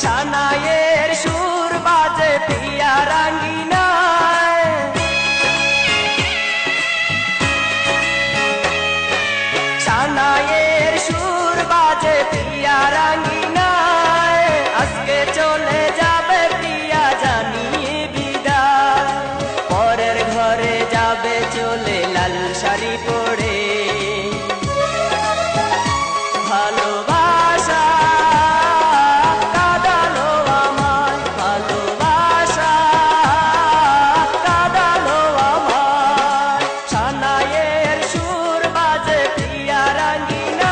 সানাইয়ের সুর বাজে পিয়া রাঙ্গিনায়, সানাইয়ের সুর বাজে পিয়া রাঙ্গিনায়। আজকে চলে যাবে প্রিয়া জানিয়ে বিদায়, পরের ঘরে যাবে চলে লাল শাড়ি পরে। ভালোবাসা কাঁদালো আমায়, ভালোবাসা কাঁদালো আমায়। সানাইয়ের সুর বাজে প্রিয়া রাঙ্গিনায়।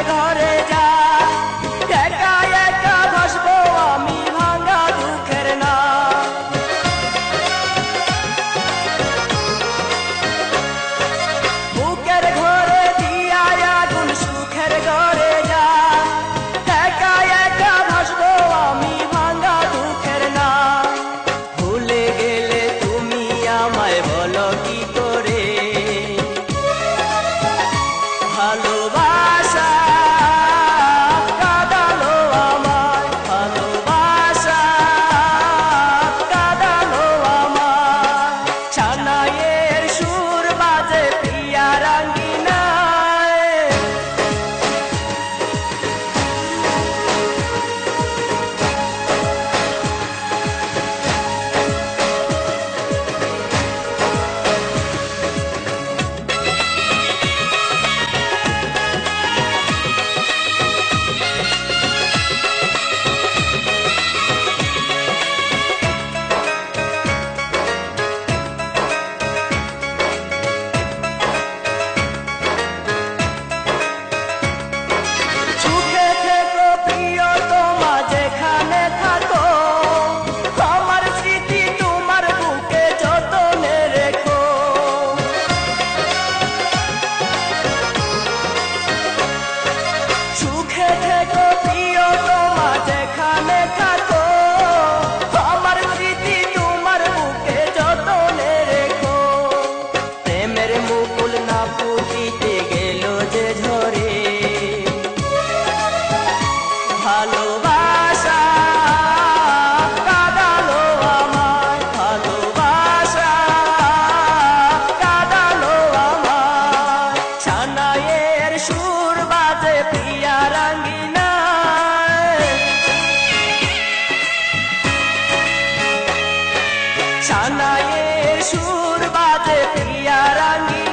ঘরে যা একা একা ভাসবো আমি ভাঙা দুঃখের না। বুকের ঘরে দিয়া আগুন সুখের ঘরে যা একা একা ভাসবো আমি ভাঙা দুঃখের না। ভুলে গেলে তুমি আমায় বলো কি করে, ভালোবাসা কাঁদালো আমায়, ভালোবাসা কাঁদালো আমায়। সানাইয়ের সুর বাজে প্রিয়া রাঙ্গিনায়। মুকুল না ফুটিতে গেল যে ঝরে, ভালোবাসা কাঁদালো আমায়, ভালোবাসা কাঁদালো আমায়। সানাইয়ের সুর বাজে প্রিয়া রাঙ্গিনায়, সানাইয়ের সুর বাজে প্রিয়া রাঙ্গিনায়।